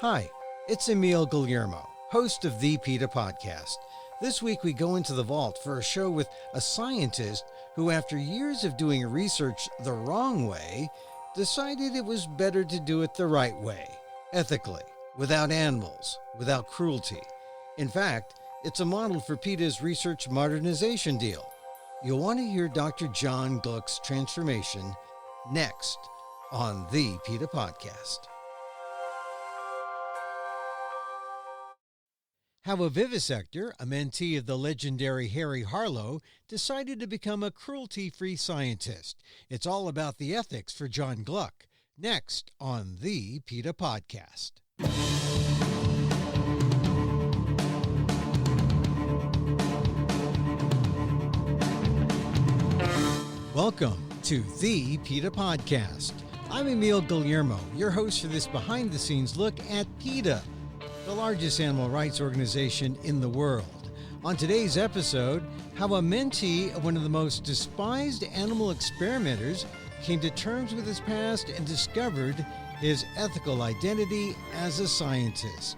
Hi, it's Emil Guillermo, host of the PETA Podcast. This week we go into the vault for a show with a scientist who, after years of doing research the wrong way, decided it was better to do it the right way, ethically, without animals, without cruelty. In fact, it's a model for PETA's research modernization deal. You'll want to hear Dr. John Gluck's transformation next on the PETA Podcast. How a vivisector, a mentee of the legendary Harry Harlow, decided to become a cruelty-free scientist. It's all about the ethics for John Gluck. Next on the PETA Podcast. Welcome to the PETA Podcast. I'm Emil Guillermo, your host for this behind-the-scenes look at PETA, the largest animal rights organization in the world. On today's episode, how a mentee of one of the most despised animal experimenters came to terms with his past and discovered his ethical identity as a scientist.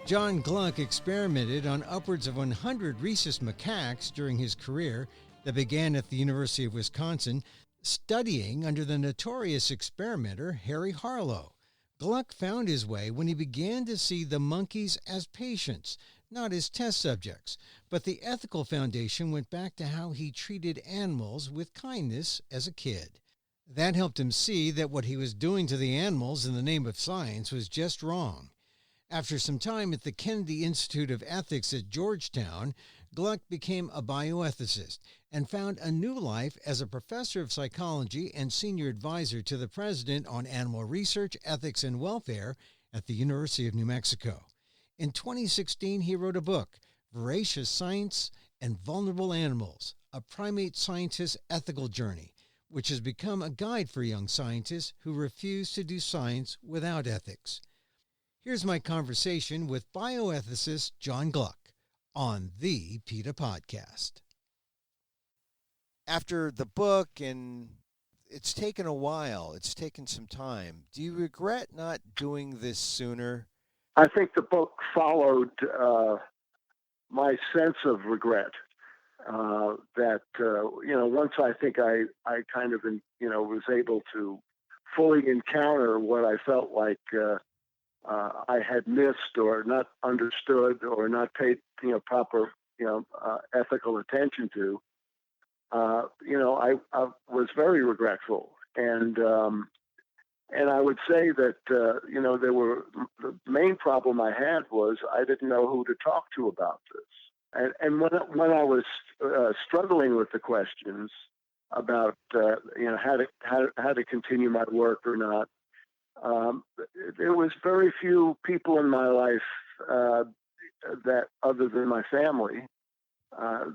John Gluck experimented on upwards of 100 rhesus macaques during his career that began at the University of Wisconsin, studying under the notorious experimenter Harry Harlow. Gluck found his way when he began to see the monkeys as patients, not as test subjects. But the ethical foundation went back to how he treated animals with kindness as a kid. That helped him see that what he was doing to the animals in the name of science was just wrong. After some time at the Kennedy Institute of Ethics at Georgetown, Gluck became a bioethicist and found a new life as a professor of psychology and senior advisor to the president on animal research, ethics, and welfare at the University of New Mexico. In 2016, he wrote a book, Voracious Science and Vulnerable Animals, a primate scientist's ethical journey, which has become a guide for young scientists who refuse to do science without ethics. Here's my conversation with bioethicist John Gluck on the PETA Podcast. After the book, and it's taken a while, it's taken some time, do you regret not doing this sooner? I think the book followed my sense of regret. Once I think I kind of, was able to fully encounter what I felt like I had missed or not understood or not paid, proper, ethical attention to. I was very regretful, and I would say that the main problem I had was I didn't know who to talk to about this, and when I was struggling with the questions about how to continue my work or not. There was very few people in my life that, other than my family,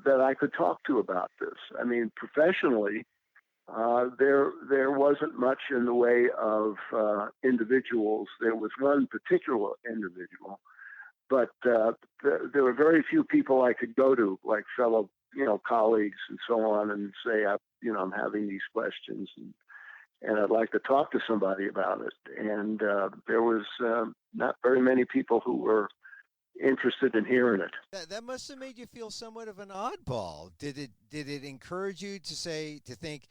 that I could talk to about this. I mean, professionally, there wasn't much in the way of individuals. There was one particular individual, but there were very few people I could go to, like fellow, colleagues and so on, and say, I'm having these questions and I'd like to talk to somebody about it. And there was not very many people who were interested in hearing it. That must have made you feel somewhat of an oddball. Did it encourage you to think,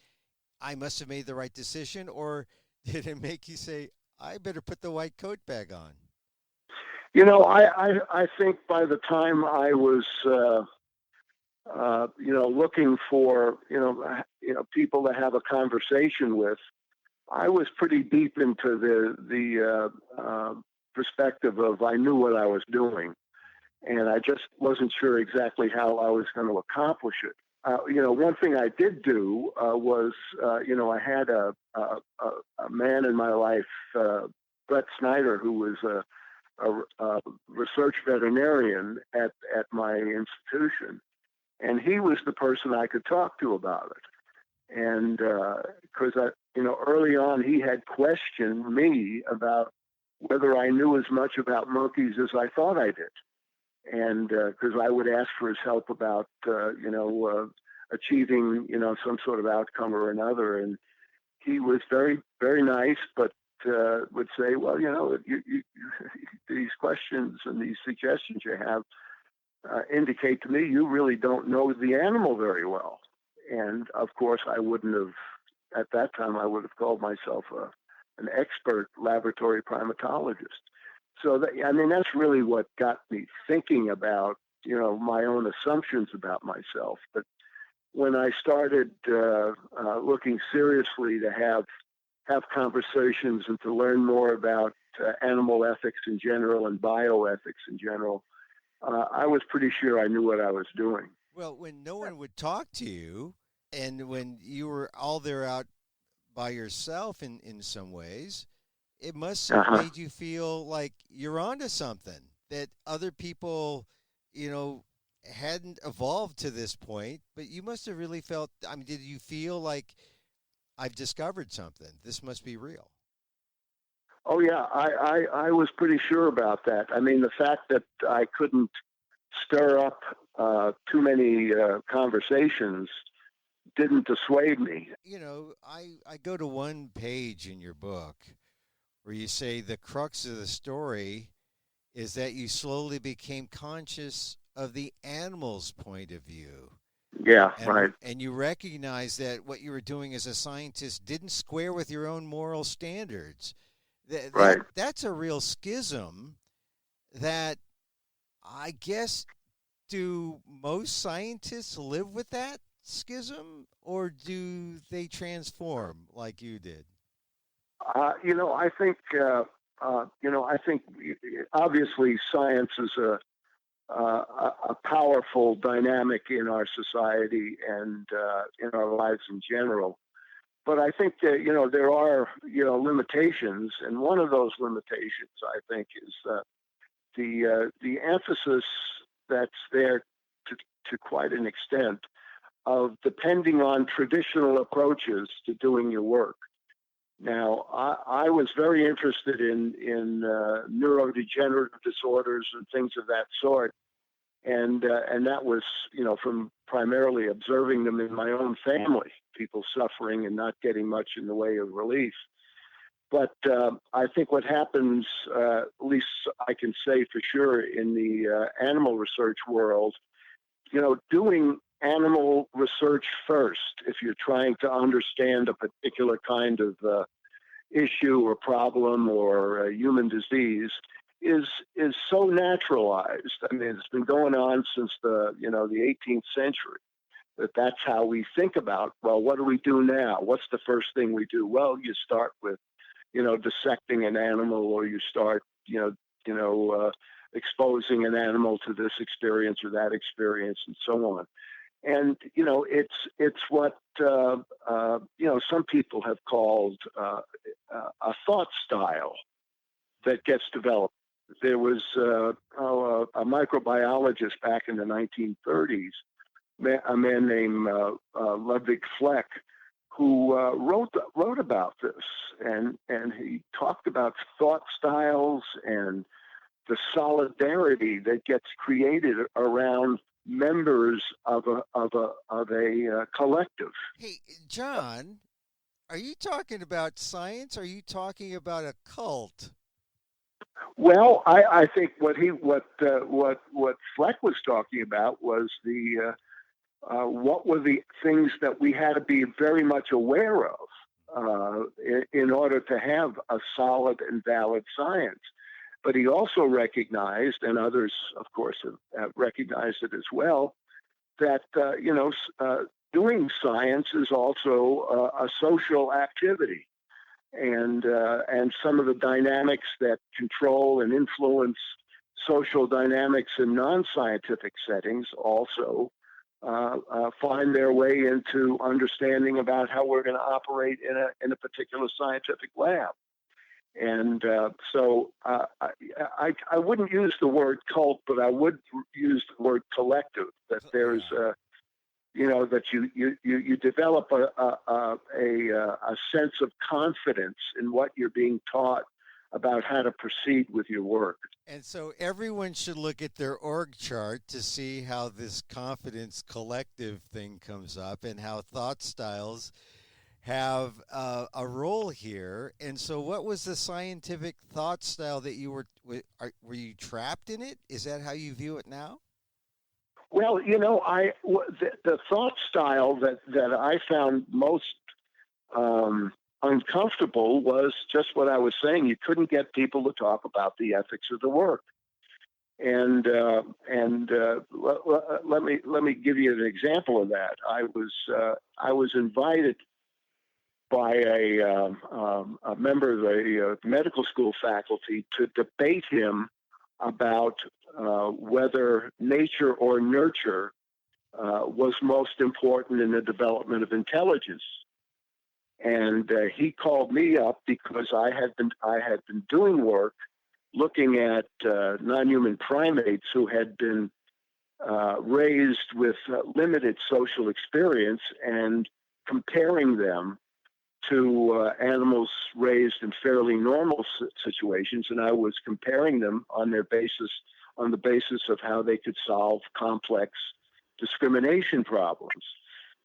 I must have made the right decision, or did it make you say, I better put the white coat back on? I think by the time I was looking for people to have a conversation with, I was pretty deep into the perspective of I knew what I was doing, and I just wasn't sure exactly how I was going to accomplish it. One thing I did do was, I had a man in my life, Brett Snyder, who was a research veterinarian at my institution, and he was the person I could talk to about it. And because early on he had questioned me about whether I knew as much about monkeys as I thought I did, and because I would ask for his help about achieving some sort of outcome or another, and he was very, very nice, but would say, well, these questions and these suggestions you have indicate to me you really don't know the animal very well. And of course, I wouldn't have, at that time, I would have called myself an expert laboratory primatologist. So that's really what got me thinking about, my own assumptions about myself. But when I started looking seriously to have conversations and to learn more about animal ethics in general and bioethics in general, I was pretty sure I knew what I was doing. Well, when no one would talk to you, and when you were all there out by yourself in some ways, it must have made you feel like you're onto something, that other people, hadn't evolved to this point, but you must have really felt, did you feel like, I've discovered something, this must be real? Oh, yeah, I was pretty sure about that. The fact that I couldn't stir up too many conversations didn't dissuade me. I go to one page in your book where you say the crux of the story is that you slowly became conscious of the animal's point of view. Yeah, right. And you recognize that what you were doing as a scientist didn't square with your own moral standards. Right. That's a real schism that, I guess, do most scientists live with that schism, or do they transform like you did? I think obviously science is a powerful dynamic in our society and in our lives in general. But I think that, there are, limitations. And one of those limitations, I think, is the emphasis that's there to quite an extent of depending on traditional approaches to doing your work. Now, I was very interested in neurodegenerative disorders and things of that sort. And that was, from primarily observing them in my own family, people suffering and not getting much in the way of relief. But I think what happens, at least I can say for sure, in the animal research world, doing animal research first, if you're trying to understand a particular kind of issue or problem or human disease, is so naturalized. It's been going on since the 18th century. That's how we think about, well, what do we do now? What's the first thing we do? Well, you start with, dissecting an animal, or you start, exposing an animal to this experience or that experience, and so on. And it's what some people have called a thought style that gets developed. There was a microbiologist back in the 1930s, a man named Ludwig Fleck, who wrote about this, and he talked about thought styles and the solidarity that gets created around members of a collective. Hey, John, are you talking about science? Or are you talking about a cult? Well, I think what Fleck was talking about was what were the things that we had to be very much aware of in order to have a solid and valid science. But he also recognized, and others, of course, have recognized it as well, that doing science is also a social activity, and some of the dynamics that control and influence social dynamics in non-scientific settings also find their way into understanding about how we're going to operate in a particular scientific lab. And so I wouldn't use the word cult, but I would use the word collective. That there's that you develop a sense of confidence in what you're being taught about how to proceed with your work. And so everyone should look at their org chart to see how this confidence collective thing comes up, and how thought styles have a role here. And so, what was the scientific thought style that you were you trapped in it? Is that how you view it now? Well, the thought style that I found most uncomfortable was just what I was saying. You couldn't get people to talk about the ethics of the work. And let me give you an example of that. I was invited by a member of the medical school faculty to debate him about whether nature or nurture was most important in the development of intelligence. And he called me up because I had been doing work looking at non-human primates who had been raised with limited social experience and comparing them to animals raised in fairly normal situations, and I was comparing them on the basis of how they could solve complex discrimination problems.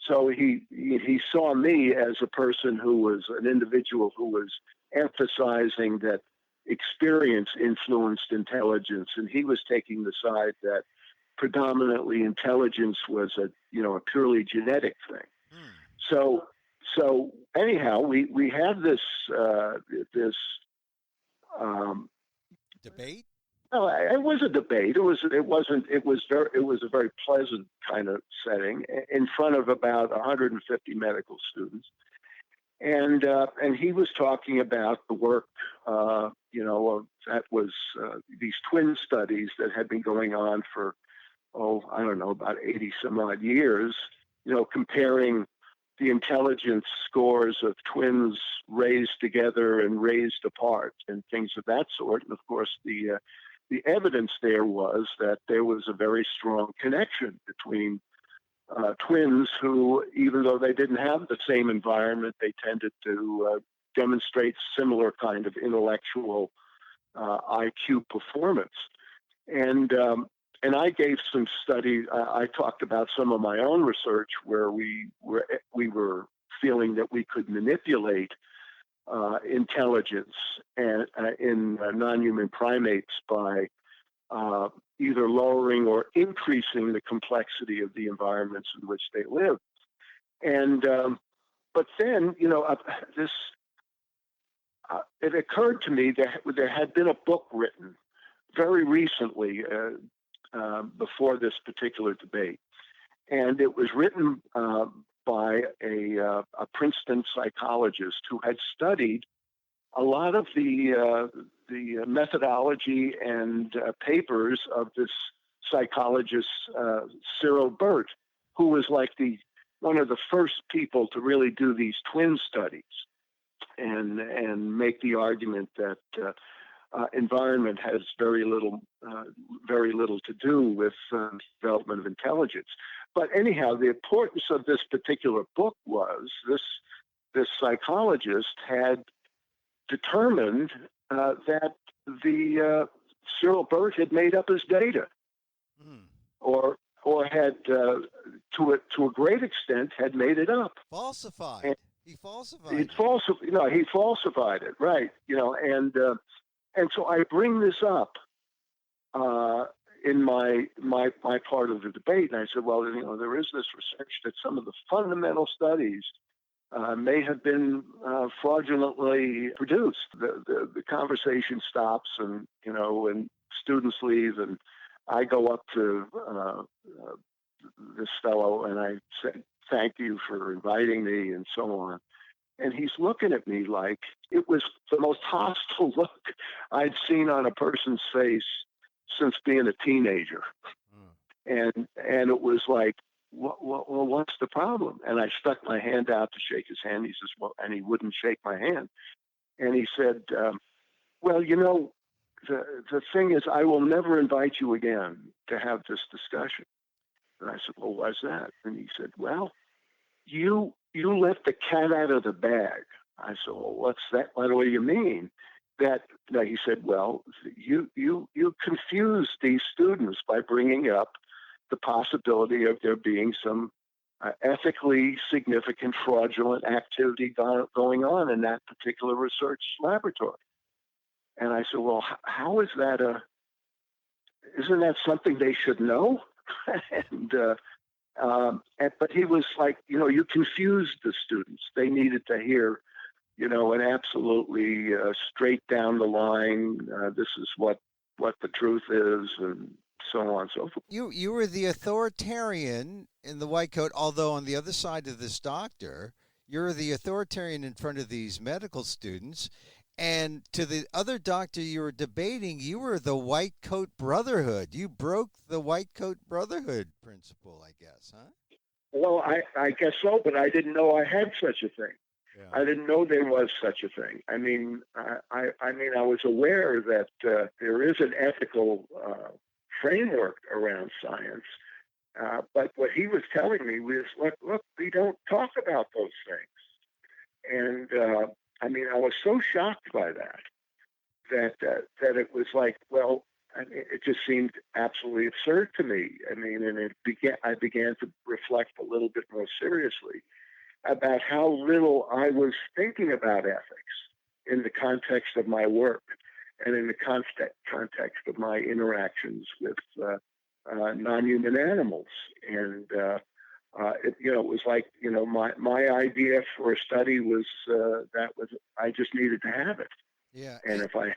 So he saw me as a person who was an individual who was emphasizing that experience influenced intelligence, and he was taking the side that predominantly intelligence was a purely genetic thing. So anyhow, we had this debate. No, it was a debate. It was a very pleasant kind of setting in front of about 150 medical students, and he was talking about the work that was these twin studies that had been going on for about 80 some odd years, comparing the intelligence scores of twins raised together and raised apart and things of that sort. And of course, the evidence there was that there was a very strong connection between twins who, even though they didn't have the same environment, they tended to demonstrate similar kind of intellectual IQ performance. And I gave some study. I talked about some of my own research where we were feeling that we could manipulate intelligence in non-human primates by either lowering or increasing the complexity of the environments in which they live. And but then it occurred to me that there had been a book written very recently. Before this particular debate, and it was written by a Princeton psychologist who had studied a lot of the methodology and papers of this psychologist Cyril Burt, who was like one of the first people to really do these twin studies and make the argument that environment has very little to do with development of intelligence. But anyhow, the importance of this particular book was this psychologist had determined that the Cyril Burt had made up his data, or had to a great extent had made it up, falsified. He falsified. He falsified it, right? And so I bring this up in my part of the debate, and I said, well, there is this research that some of the fundamental studies may have been fraudulently produced. The conversation stops, and and students leave, and I go up to this fellow, and I said, thank you for inviting me, and so on. And he's looking at me like it was the most hostile look I'd seen on a person's face since being a teenager. And it was like, well, what's the problem? And I stuck my hand out to shake his hand. He says, well, and he wouldn't shake my hand. And he said, well, the thing is, I will never invite you again to have this discussion. And I said, well, why's that? And he said, well, you let the cat out of the bag. I said, well, what's that? What do you mean? He said, well, you confused these students by bringing up the possibility of there being some ethically significant fraudulent activity going on in that particular research laboratory. And I said, well, how is that isn't that something they should know? But he was like, you confused the students. They needed to hear, an absolutely straight down the line, this is what the truth is, and so on and so forth. You were the authoritarian in the white coat, although on the other side of this doctor, you're the authoritarian in front of these medical students. And to the other doctor you were debating, you were the white coat brotherhood. You broke the white coat brotherhood principle, I guess, huh? Well, I guess so, but I didn't know I had such a thing. Yeah. I didn't know there was such a thing. I mean, I was aware that there is an ethical framework around science, but what he was telling me was, look, we don't talk about those things. And I was so shocked by that it was like, well, it just seemed absolutely absurd to me. And I began to reflect a little bit more seriously about how little I was thinking about ethics in the context of my work and in the context of my interactions with non-human animals. And it was like, my idea for a study was I just needed to have it. Yeah. And if I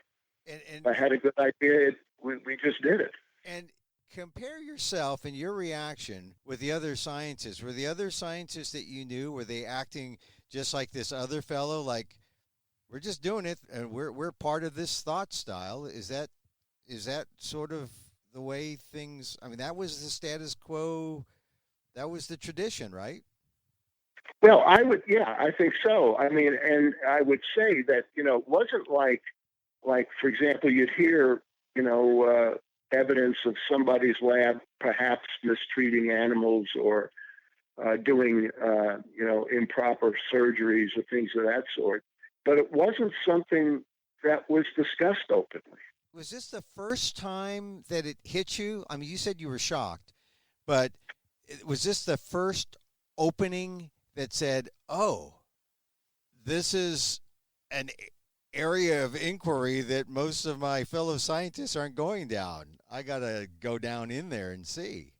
had a good idea, we just did it. And compare yourself and your reaction with the other scientists. Were the other scientists that you knew, were they acting just like this other fellow, like, we're just doing it and we're part of this thought style? Is that sort of the way things, that was the status quo, that was the tradition, right? Well, I think so. And I would say that, it wasn't like, for example, you'd hear, evidence of somebody's lab perhaps mistreating animals or doing, improper surgeries or things of that sort. But it wasn't something that was discussed openly. Was this the first time that it hit you? You said you were shocked, but was this the first opening that said, oh, this is an area of inquiry that most of my fellow scientists aren't going down? I got to go down in there and see.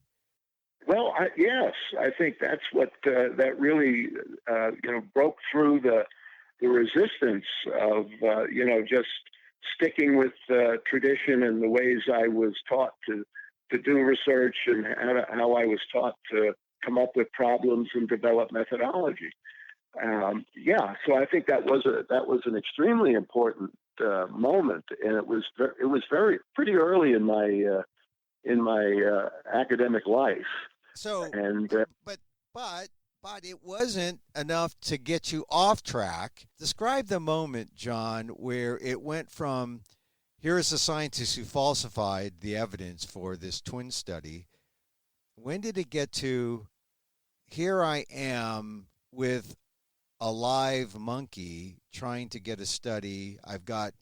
Well, yes, I think that's what that really, broke through the resistance of, just sticking with tradition and the ways I was taught to do research and how I was taught to come up with problems and develop methodology. So I think that was an extremely important moment, and it was pretty early in my academic life. So, and but it wasn't enough to get you off track. Describe the moment, John, where it went from, here is a scientist who falsified the evidence for this twin study. When did it get to, here I am with a live monkey trying to get a study. I've got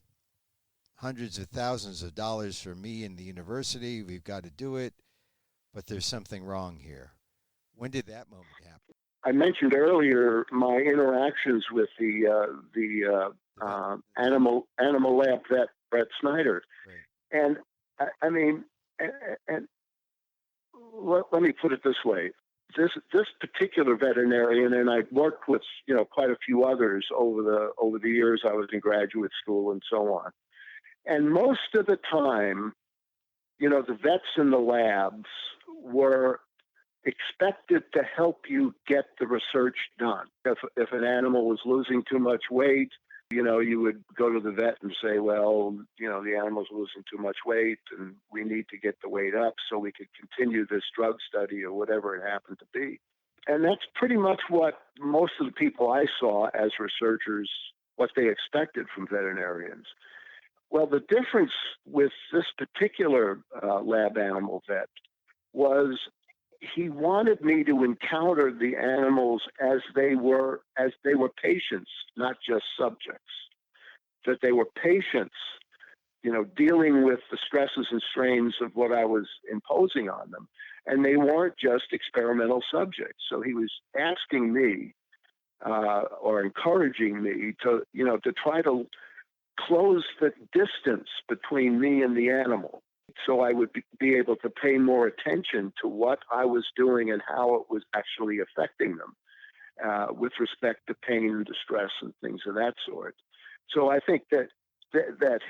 hundreds of thousands of dollars for me and the university. We've got to do it, but there's something wrong here. When did that moment happen? I mentioned earlier my interactions with the animal lab vet, Brett Snyder. Right. And let me put it this way. This particular veterinarian, and I've worked with quite a few others over the years I was in graduate school and so on. And most of the time, the vets in the labs were expected to help you get the research done. If an animal was losing too much weight, you would go to the vet and say, well, the animal's losing too much weight and we need to get the weight up so we could continue this drug study or whatever it happened to be. And that's pretty much what most of the people I saw as researchers, what they expected from veterinarians. Well, the difference with this particular lab animal vet was he wanted me to encounter the animals as they were patients, not just subjects. That they were patients, dealing with the stresses and strains of what I was imposing on them. And they weren't just experimental subjects. So he was asking me or encouraging me to try to close the distance between me and the animal, so I would be able to pay more attention to what I was doing and how it was actually affecting them with respect to pain and distress and things of that sort. So I think that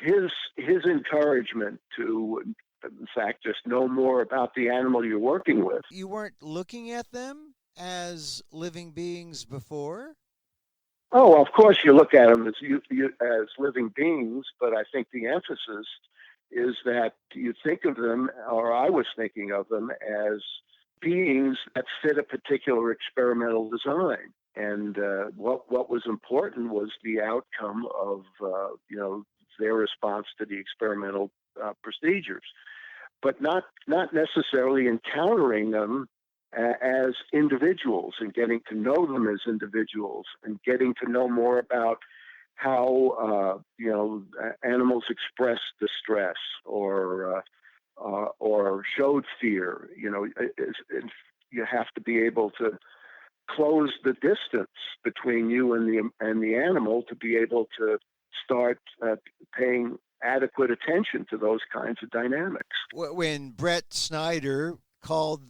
his encouragement to, in fact, just know more about the animal you're working with. You weren't looking at them as living beings before? Oh, of course you look at them as living beings, but I think the emphasis is that you think of them, or I was thinking of them, as beings that fit a particular experimental design. And what was important was the outcome of their response to the experimental procedures, but not necessarily encountering them as individuals and getting to know them as individuals and getting to know more about how animals express distress or showed fear. You have to be able to close the distance between you and the animal to be able to start paying adequate attention to those kinds of dynamics. When Brett Snyder called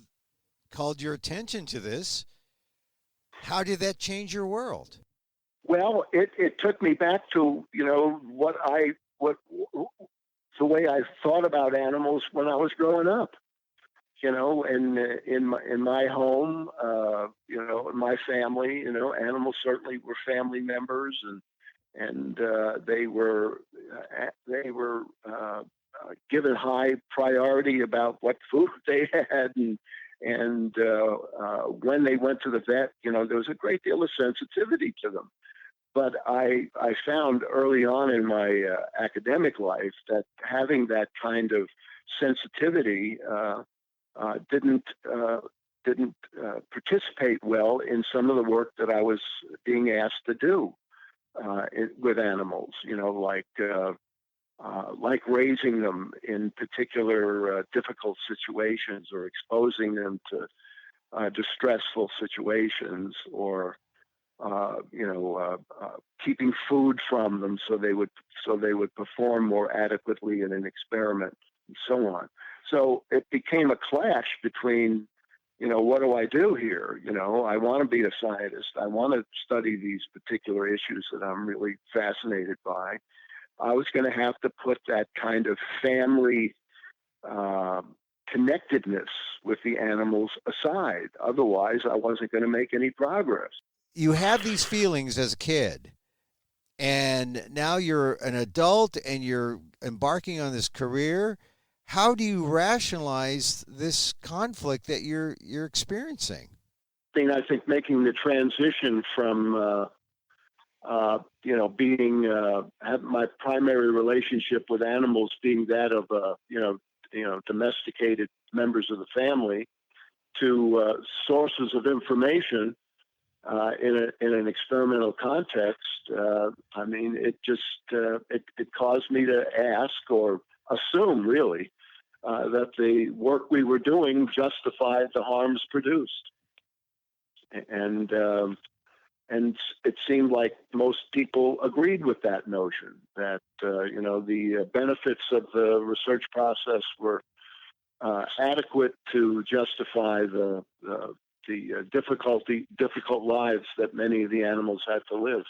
your attention to this, how did that change your world? Well, it took me back to the way I thought about animals when I was growing up. In my home, in my family, animals certainly were family members, and they were given high priority about what food they had, and when they went to the vet, there was a great deal of sensitivity to them. But I found early on in my academic life that having that kind of sensitivity didn't participate well in some of the work that I was being asked to do with animals. Like raising them in particular difficult situations, or exposing them to distressful situations, or keeping food from them so they would perform more adequately in an experiment, and so on. So it became a clash between, what do I do here? I want to be a scientist. I want to study these particular issues that I'm really fascinated by. I was going to have to put that kind of family connectedness with the animals aside. Otherwise, I wasn't going to make any progress. You have these feelings as a kid, and now you're an adult and you're embarking on this career. How do you rationalize this conflict that you're experiencing? I think making the transition from have my primary relationship with animals being that of domesticated members of the family, to sources of information in an experimental context. It caused me to ask, or assume really, that the work we were doing justified the harms produced. And it seemed like most people agreed with that notion, that the benefits of the research process were adequate to justify the difficult lives that many of the animals had to live.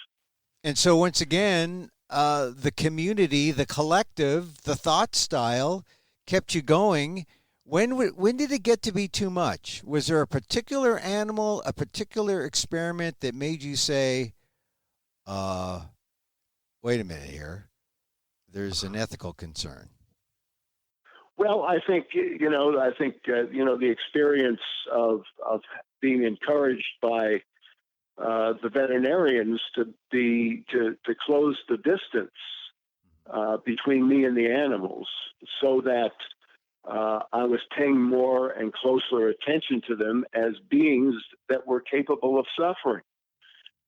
And so once again, the community, the collective, the thought style kept you going. When did it get to be too much? Was there a particular animal, a particular experiment that made you say, wait a minute here, there's an ethical concern? Well, I think the experience of being encouraged by the veterinarians to close the distance between me and the animals, so that I was paying more and closer attention to them as beings that were capable of suffering.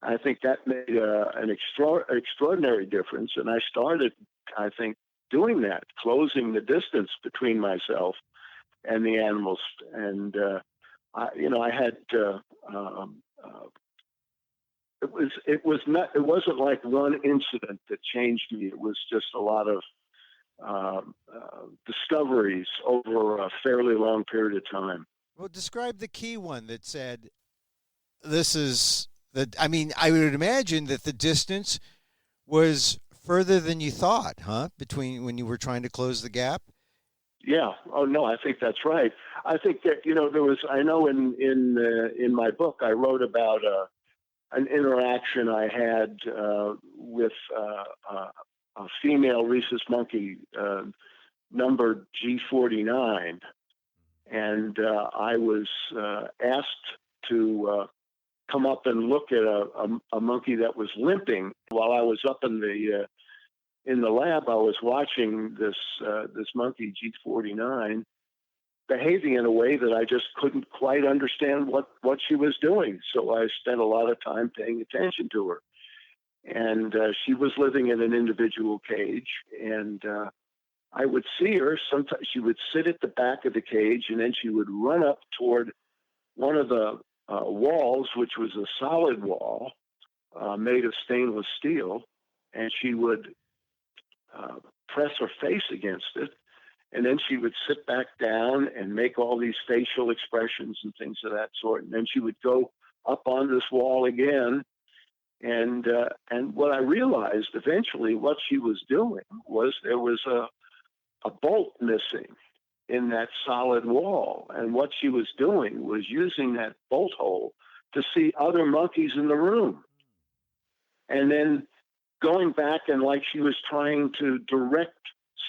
I think that made an extraordinary difference, and I started, I think, doing that, closing the distance between myself and the animals. And I had it wasn't like one incident that changed me. It was just a lot of discoveries over a fairly long period of time. Well, describe the key one that said, this is the, I mean, I would imagine that the distance was further than you thought, huh? Between when you were trying to close the gap? Yeah. Oh no, I think that's right. I think that, there was, I know in my book, I wrote about an interaction I had with a female rhesus monkey numbered G49. And I was asked to come up and look at a monkey that was limping. While I was up in the lab, I was watching this monkey G49 behaving in a way that I just couldn't quite understand what she was doing. So I spent a lot of time paying attention to her. And she was living in an individual cage, and I would see her. Sometimes she would sit at the back of the cage, and then she would run up toward one of the walls, which was a solid wall made of stainless steel, and she would press her face against it, and then she would sit back down and make all these facial expressions and things of that sort, and then she would go up on this wall again. And what I realized eventually, what she was doing was there was a bolt missing in that solid wall. And what she was doing was using that bolt hole to see other monkeys in the room. And then going back and like she was trying to direct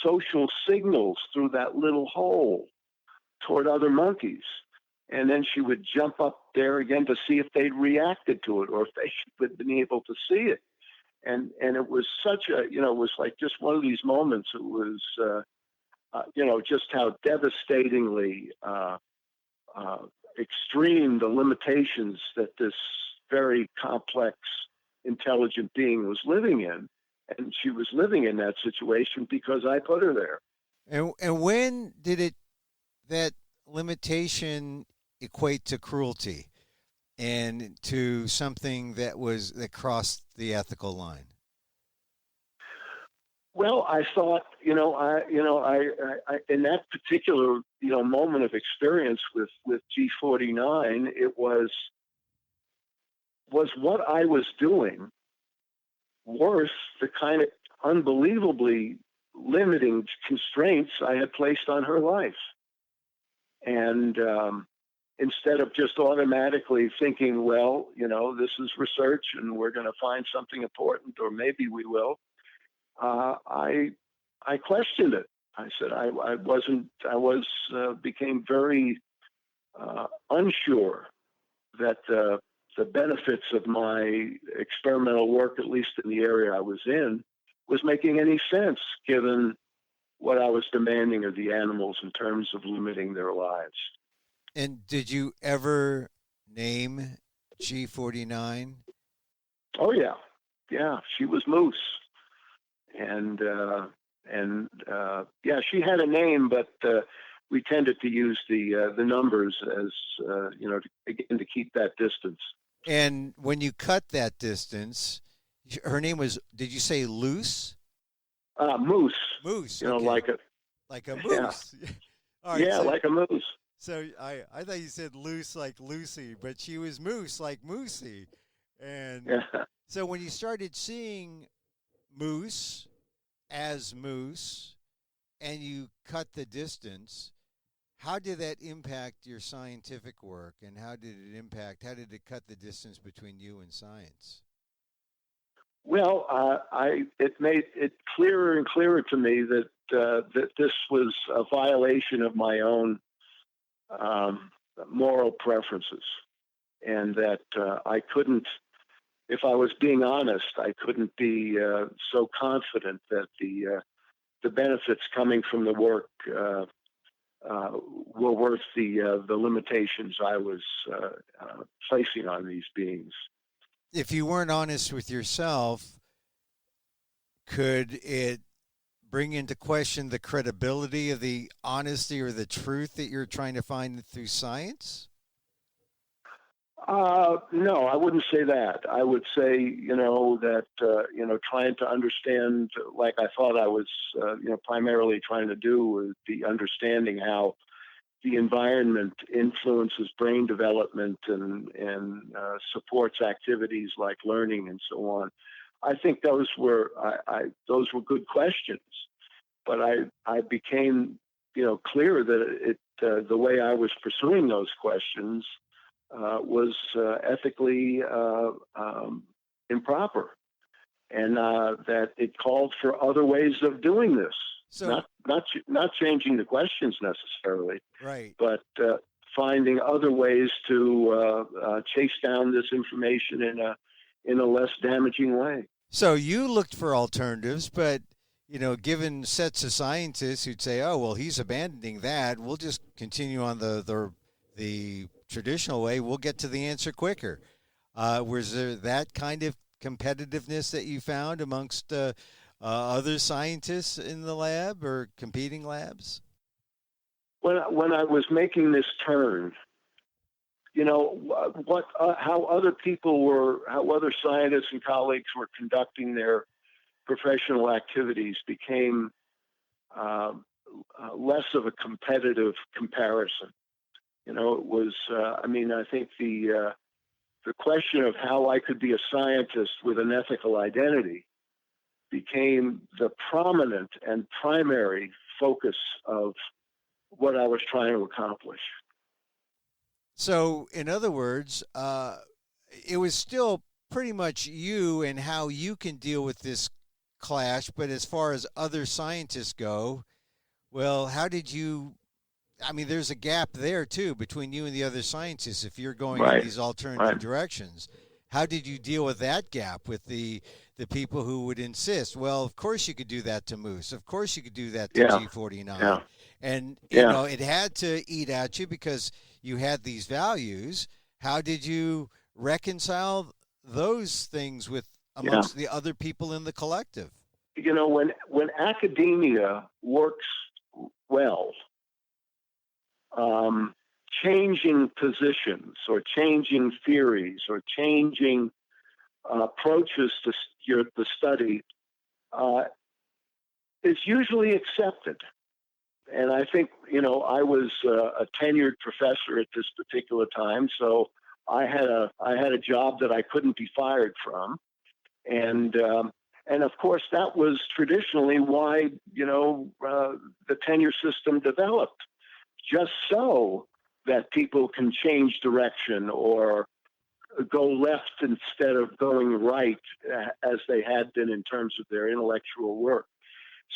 social signals through that little hole toward other monkeys. And then she would jump up there again to see if they'd reacted to it or if they had been able to see it. And it was such a, it was like just one of these moments. It was, just how devastatingly extreme the limitations that this very complex, intelligent being was living in. And she was living in that situation because I put her there. And when did that limitation equate to cruelty and to something that crossed the ethical line? Well, I thought, I in that particular, moment of experience with G49, it was what I was doing worth the kind of unbelievably limiting constraints I had placed on her life? And instead of just automatically thinking, well, this is research and we're going to find something important, or maybe we will, I questioned it. I said became very unsure that the benefits of my experimental work, at least in the area I was in, was making any sense given what I was demanding of the animals in terms of limiting their lives. And did you ever name G49? Oh yeah. Yeah. She was Moose. And she had a name, but we tended to use the numbers as, to keep that distance. And when you cut that distance, her name was, did you say Loose? Moose. Moose. Okay. Like a moose. Yeah, All right, so, like a moose. So I thought you said loose like Lucy, but she was Moose like Moosey. And so when you started seeing Moose as Moose and you cut the distance, how did that impact your scientific work, and how did it cut the distance between you and science? Well, it made it clearer and clearer to me that this was a violation of my own moral preferences, and that I couldn't, if I was being honest, I couldn't be so confident that the benefits coming from the work were worth the limitations I was placing on these beings. If you weren't honest with yourself, could it bring into question the credibility of the honesty or the truth that you're trying to find through science? No, I wouldn't say that. I would say, that, trying to understand, like I thought I was, primarily trying to do, was the understanding how the environment influences brain development and supports activities like learning and so on. I think those were good questions, but I became clear that the way I was pursuing those questions was ethically improper, and that it called for other ways of doing this. So, not changing the questions necessarily, right? But finding other ways to chase down this information in a less damaging way. So you looked for alternatives, but given sets of scientists who'd say, "Oh, well, he's abandoning that. We'll just continue on the traditional way. We'll get to the answer quicker." Was there that kind of competitiveness that you found amongst other scientists in the lab or competing labs? When I was making this turn, how other scientists and colleagues were conducting their professional activities became less of a competitive comparison. It was. I think the question of how I could be a scientist with an ethical identity became the prominent and primary focus of what I was trying to accomplish. So, in other words, it was still pretty much you and how you can deal with this clash, but as far as other scientists go, well, how did you... there's a gap there, too, between you and the other scientists if you're going in these alternative directions. How did you deal with that gap with the people who would insist, well, of course you could do that to moose. Of course you could do that to G49. Yeah. And, it had to eat at you because you had these values. How did you reconcile those things with amongst the other people in the collective? When academia works well, changing positions or changing theories or changing approaches to the study is usually accepted. And I think, I was a tenured professor at this particular time, so I had a job that I couldn't be fired from, and of course that was traditionally why the tenure system developed, just so that people can change direction or go left instead of going right, as they had been in terms of their intellectual work.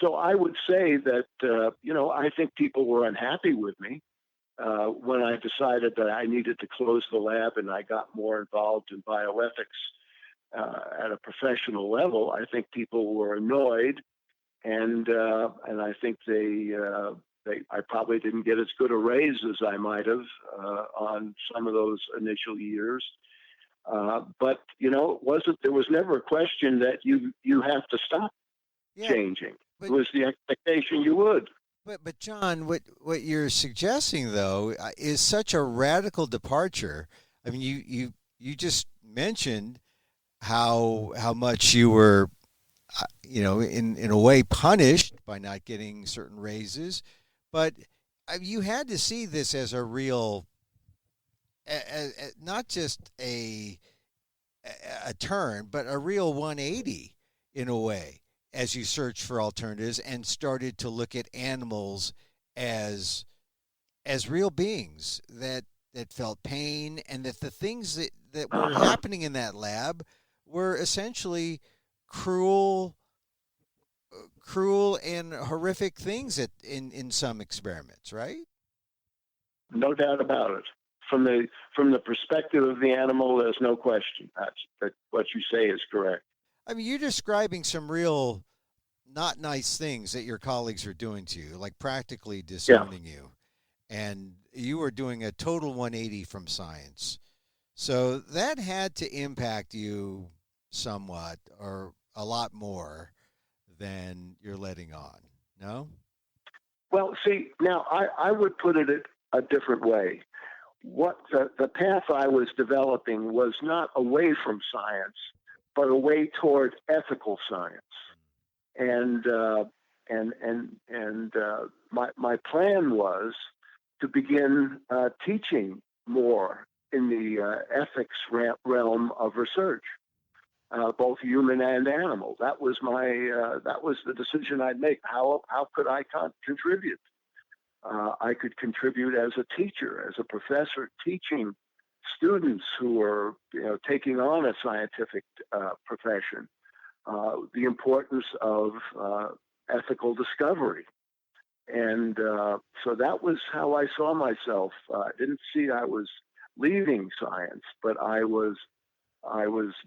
So I would say that, I think people were unhappy with me when I decided that I needed to close the lab and I got more involved in bioethics at a professional level. I think people were annoyed, and I think I probably didn't get as good a raise as I might have on some of those initial years. But there was never a question that you have to stop changing. It was the expectation you would. But John, what you're suggesting though is such a radical departure. You just mentioned how much you were, in a way punished by not getting certain raises, but you had to see this as a real, not just a turn, but a real 180 in a way, as you searched for alternatives and started to look at animals as real beings that felt pain, and that the things that were happening in that lab were essentially cruel and horrific things in some experiments, right? No doubt about it. From the perspective of the animal, there's no question that what you say is correct. You're describing some real not nice things that your colleagues are doing to you, like practically disowning you. And you were doing a total 180 from science. So that had to impact you somewhat, or a lot more than you're letting on. No? Well, see, now I would put it a different way. What the path I was developing was not away from science, but away toward ethical science. And my plan was to begin teaching more in the ethics realm of research, both human and animal. That was the decision I'd make. How could I contribute? I could contribute as a teacher, as a professor, teaching students who are taking on a scientific profession the importance of ethical discovery. And so that was how I saw myself. I didn't see I was leaving science, but I was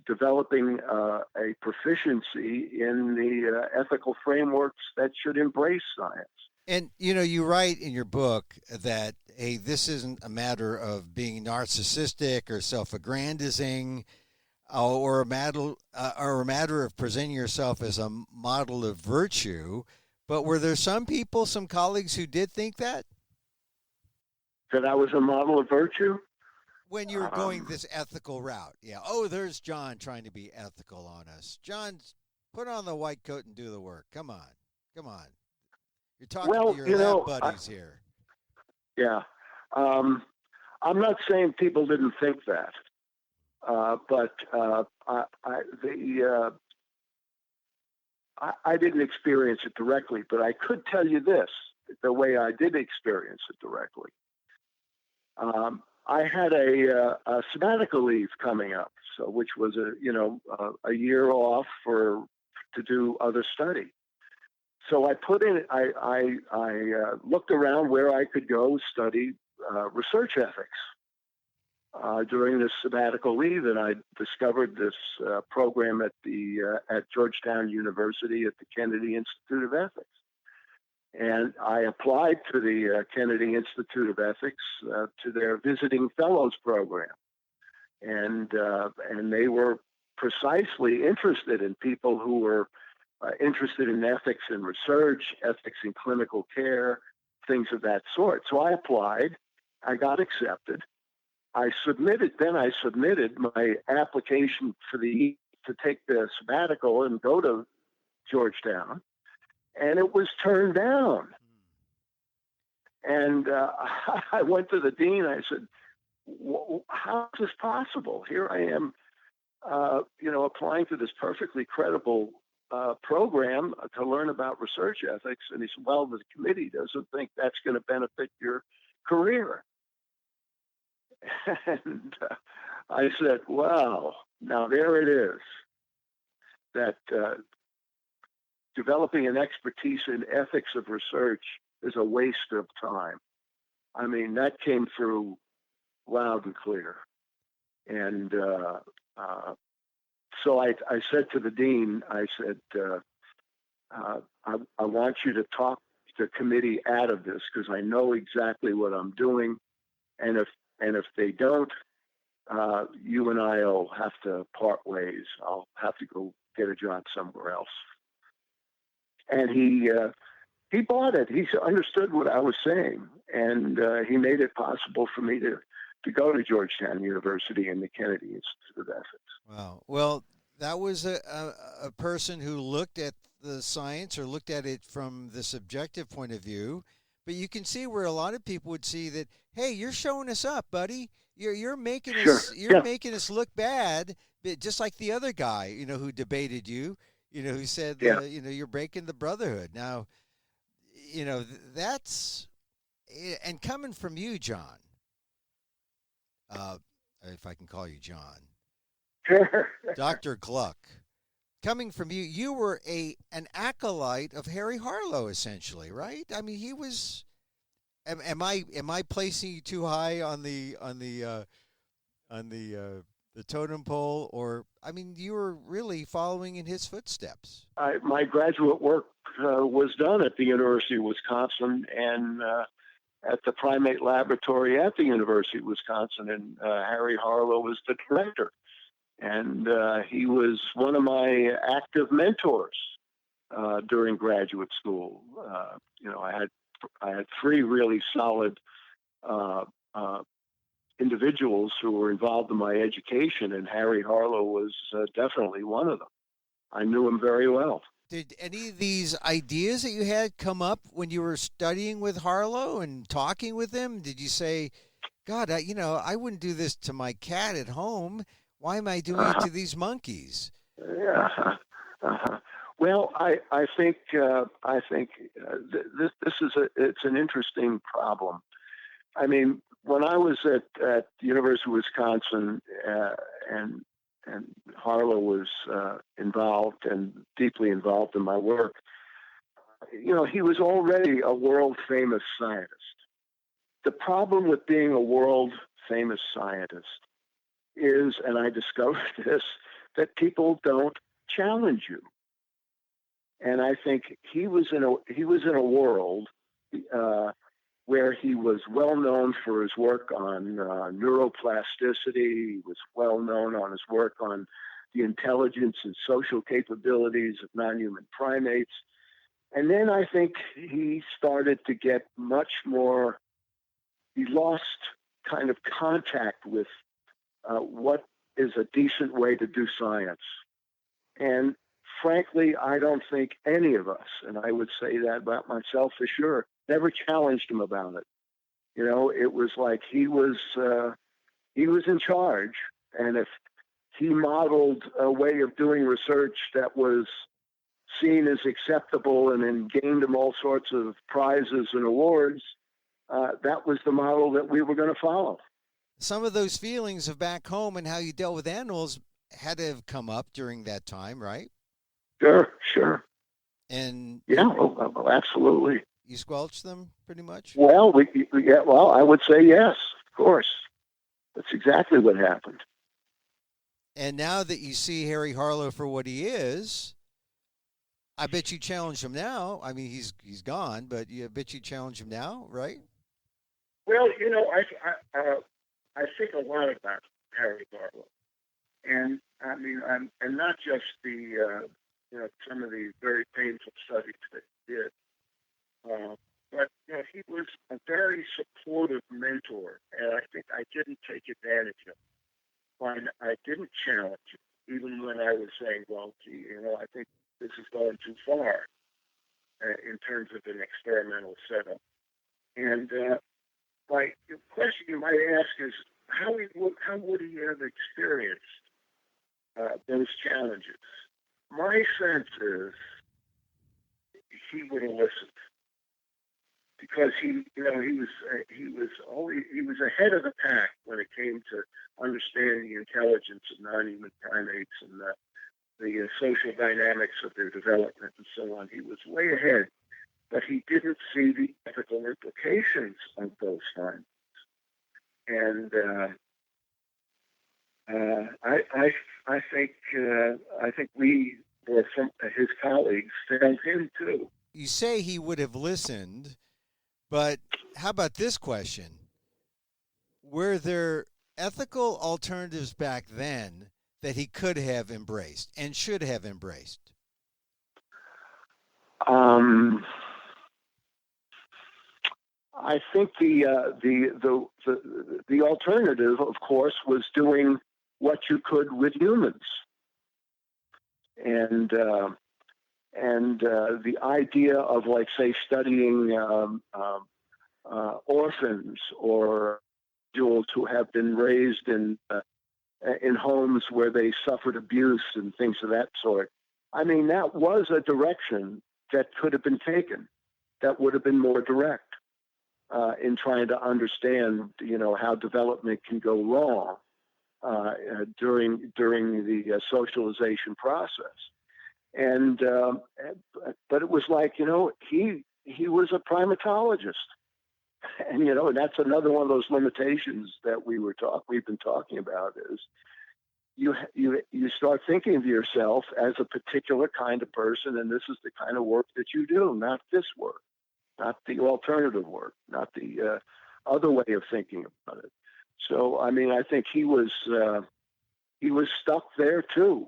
developing a proficiency in the ethical frameworks that should embrace science. And, you write in your book that, hey, this isn't a matter of being narcissistic or self-aggrandizing or a matter of presenting yourself as a model of virtue. But were there some people, some colleagues who did think that? That I was a model of virtue? When you were going this ethical route. Yeah. Oh, there's John trying to be ethical on us. John, put on the white coat and do the work. Come on. You're talking to your lab buddies here. Yeah. I'm not saying people didn't think that, but I didn't experience it directly, but I could tell you this, the way I did experience it directly. I had a sabbatical leave coming up, so which was a year off to do other study. So I put in. I looked around where I could go study research ethics during this sabbatical leave, and I discovered this program at Georgetown University at the Kennedy Institute of Ethics. And I applied to the Kennedy Institute of Ethics to their visiting fellows program, and they were precisely interested in people who were interested in ethics in research, ethics in clinical care, things of that sort. So I applied. I got accepted. I submitted my application to take the sabbatical and go to Georgetown, and it was turned down. And I went to the dean. I said, "How is this possible? Here I am, applying to this perfectly credible program to learn about research ethics." And he said, "Well, the committee doesn't think that's going to benefit your career." And I said, "Well, now there it is, that developing an expertise in ethics of research is a waste of time." I mean, that came through loud and clear. And so I said to the dean, I said, I want you to talk the committee out of this, because I know exactly what I'm doing. And if they don't, you and I will have to part ways. I'll have to go get a job somewhere else. And he bought it. He understood what I was saying, and he made it possible for me to go to Georgetown University and the Kennedy Institute of Ethics. Wow. Well, that was a person who looked at the science, or looked at it from the subjective point of view. But you can see where a lot of people would see that, hey, you're showing us up, buddy. You're making us making us look bad, just like the other guy, who debated you, who said, you're breaking the brotherhood. Now, that's, and coming from you, John, if I can call you John, Sure. Dr. Gluck, coming from you, you were an acolyte of Harry Harlow, essentially, right? I mean, he was. Am I placing you too high on the totem pole, or I mean, you were really following in his footsteps? My graduate work was done at the University of Wisconsin and at the primate laboratory at the University of Wisconsin, and Harry Harlow was the director. And he was one of my active mentors. during graduate school. I had three really solid individuals who were involved in my education, and Harry Harlow was definitely one of them. I knew him very well. Did any of these ideas that you had come up when you were studying with Harlow and talking with him? Did you say, God, I wouldn't do this to my cat at home. Why am I doing it to these monkeys? Yeah. Well, I think this is it's an interesting problem. I mean, when I was at the University of Wisconsin, and Harlow was involved and deeply involved in my work, he was already a world famous scientist. The problem with being a world famous scientist is, and I discovered this, that people don't challenge you. And I think he was in a world where he was well known for his work on neuroplasticity. He was well known on his work on the intelligence and social capabilities of non-human primates. And then I think he started to get much more. He lost kind of contact with what is a decent way to do science. And frankly, I don't think any of us, and I would say that about myself for sure, never challenged him about it. It was like he was in charge, and if he modeled a way of doing research that was seen as acceptable and then gained him all sorts of prizes and awards, that was the model that we were going to follow. Some of those feelings of back home and how you dealt with animals had to have come up during that time, right? Sure. And yeah, absolutely. You squelched them pretty much? Well, I would say yes, of course. That's exactly what happened. And now that you see Harry Harlow for what he is, I bet you challenge him now. I mean, he's gone, but I bet you challenge him now, right? Well, I think a lot about Harry Harlow, and I mean, and not just the some of the very painful studies that he did, but he was a very supportive mentor, and I think I didn't take advantage of him. I didn't challenge him, even when I was saying, well, gee, I think this is going too far in terms of an experimental setup. And my question you might ask is, how would he have experienced those challenges? My sense is he would have listened, because he was ahead of the pack when it came to understanding the intelligence of non-human primates and the social dynamics of their development and so on. He was way ahead, but he didn't see the ethical implications of those findings. And I think we, or some his colleagues, failed him too. You say he would have listened, but how about this question? Were there ethical alternatives back then that he could have embraced and should have embraced? I think the alternative, of course, was doing what you could with humans, and the idea of, like, say, studying orphans or individuals who have been raised in homes where they suffered abuse and things of that sort. I mean, that was a direction that could have been taken. That would have been more direct in trying to understand, how development can go wrong during the socialization process. And but it was like, he was a primatologist, and that's another one of those limitations that we've been talking about, is you start thinking of yourself as a particular kind of person, and this is the kind of work that you do, not this work, not the alternative work, not the other way of thinking about it. So, I mean, I think he was stuck there too.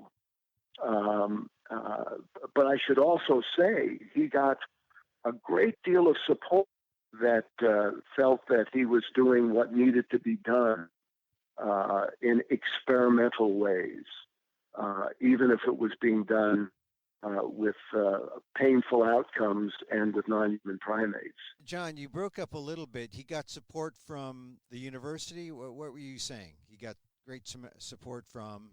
but I should also say he got a great deal of support that felt that he was doing what needed to be done in experimental ways, even if it was being done with painful outcomes and with non-human primates. John, you broke up a little bit. He got support from the university. What were you saying? He got great support from.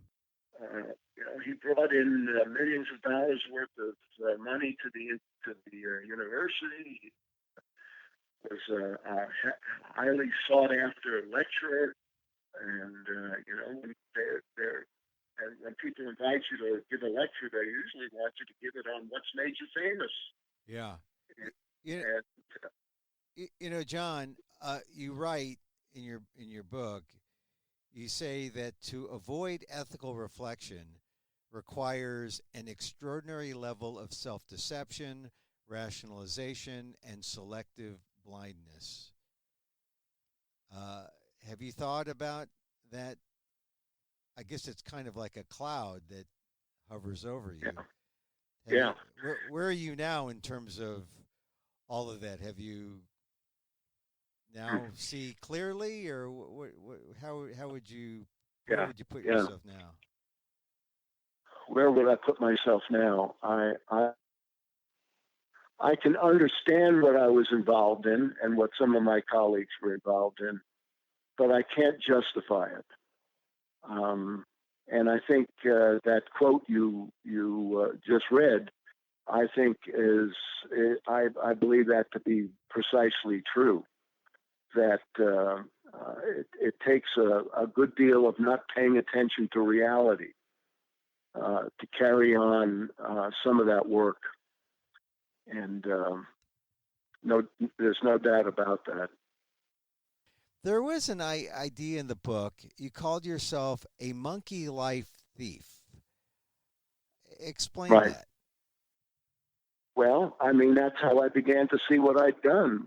He brought in millions of dollars worth of money to the university. He was a highly sought after lecturer, and when people invite you to give a lecture, they usually want you to give it on what's made you famous. Yeah. John, you write in your book, you say that to avoid ethical reflection requires an extraordinary level of self-deception, rationalization, and selective blindness. Have you thought about that? I guess it's kind of like a cloud that hovers over you. Yeah. Where are you now in terms of all of that? Have you now see clearly, or how would you where would you put yourself now? Where would I put myself now? I can understand what I was involved in and what some of my colleagues were involved in, but I can't justify it. And I think that quote you just read, I think I believe that to be precisely true. That it takes a good deal of not paying attention to reality to carry on some of that work. And there's no doubt about that. There was an idea in the book. You called yourself a monkey life thief. Explain that. Well, I mean, that's how I began to see what I'd done.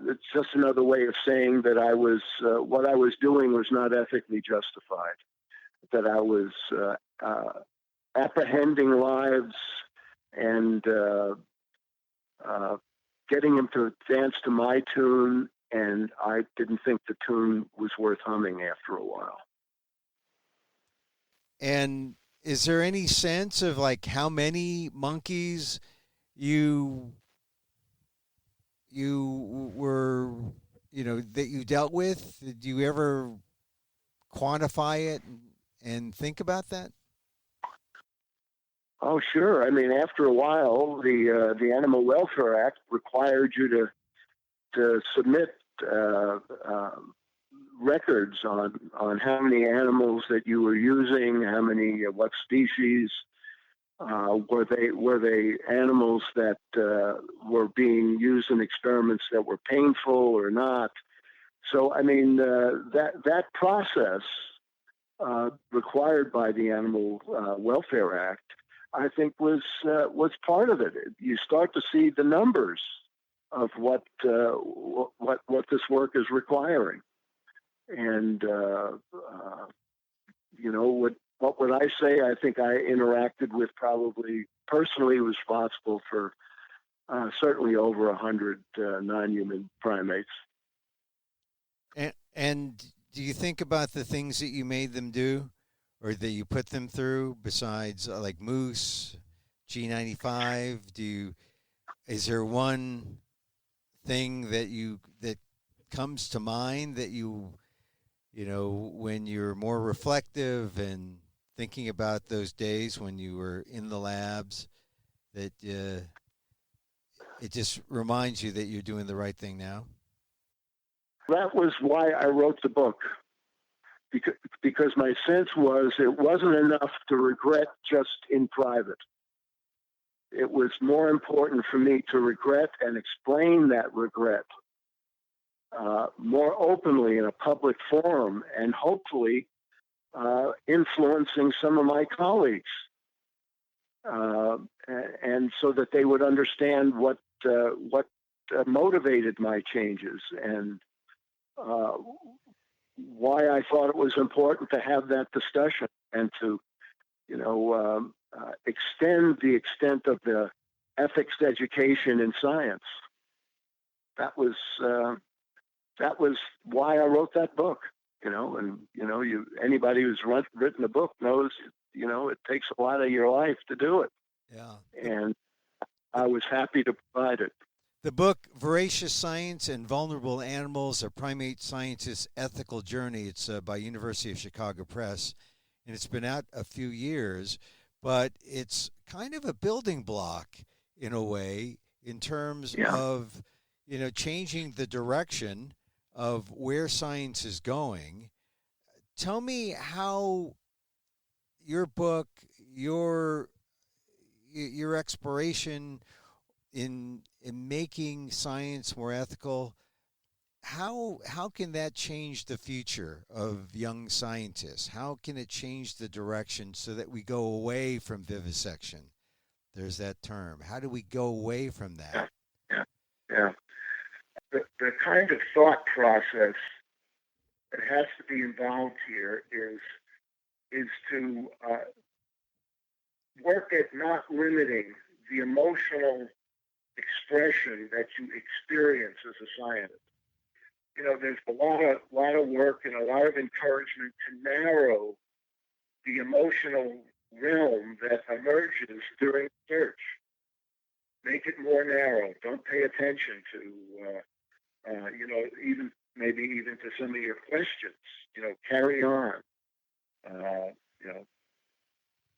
It's just another way of saying that what I was doing was not ethically justified. That I was apprehending lives and getting them to dance to my tune, and I didn't think the tune was worth humming after a while. And is there any sense of like how many monkeys you were, that you dealt with? Did you ever quantify it and think about that? Oh, sure. I mean, after a while, the Animal Welfare Act required you to submit records on how many animals that you were using, what species, were they animals that were being used in experiments that were painful or not. So, I mean, that process required by the Animal Welfare Act, I think was part of it. You start to see the numbers of what this work is requiring, and what would I say? I think I interacted with probably personally responsible for certainly over 100 non-human primates. And do you think about the things that you made them do, or that you put them through, besides like moose, G95? Is there one thing that comes to mind that when you're more reflective and thinking about those days when you were in the labs, that it just reminds you that you're doing the right thing now? That was why I wrote the book, because my sense was it wasn't enough to regret just in private. It was more important for me to regret and explain that regret more openly in a public forum, and hopefully influencing some of my colleagues, and so that they would understand what motivated my changes and why I thought it was important to have that discussion and to extend the extent of the ethics education in science. That was why I wrote that book. Anybody who's written a book knows, it takes a lot of your life to do it. Yeah. And I was happy to provide it. The book, Voracious Science and Vulnerable Animals, A Primate Scientist's Ethical Journey, it's by University of Chicago Press, and it's been out a few years, but it's kind of a building block in a way in terms of, changing the direction of where science is going. Tell me how your book, your exploration in making science more ethical, how can that change the future of young scientists? How can it change the direction so that we go away from vivisection? There's that term. How do we go away from that? Yeah. The kind of thought process that has to be involved here is to work at not limiting the emotional expression that you experience as a scientist. There's a lot of work and a lot of encouragement to narrow the emotional realm that emerges during research. Make it more narrow. Don't pay attention to, even to some of your questions. Carry on.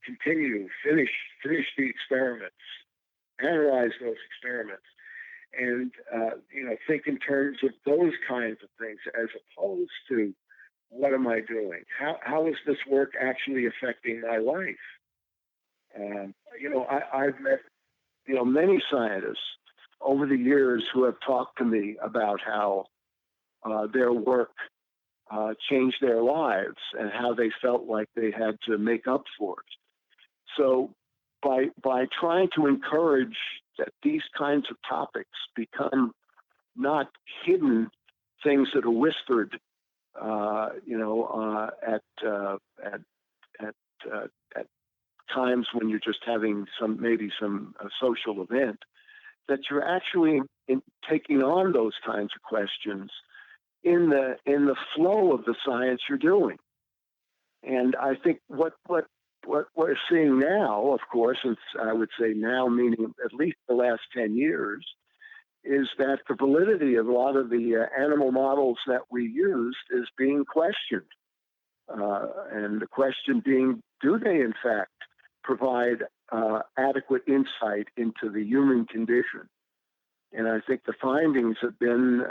Continue. Finish the experiments. Analyze those experiments. And, think in terms of those kinds of things as opposed to what am I doing? How is this work actually affecting my life? I've met, many scientists over the years who have talked to me about how their work changed their lives and how they felt like they had to make up for it. So by trying to encourage that these kinds of topics become not hidden things that are whispered, at times when you're just having some social event, that you're actually taking on those kinds of questions in the flow of the science you're doing. And I think what we're seeing now, of course, and I would say now meaning at least the last 10 years, is that the validity of a lot of the animal models that we used is being questioned. And the question being, do they in fact provide adequate insight into the human condition? And I think the findings have been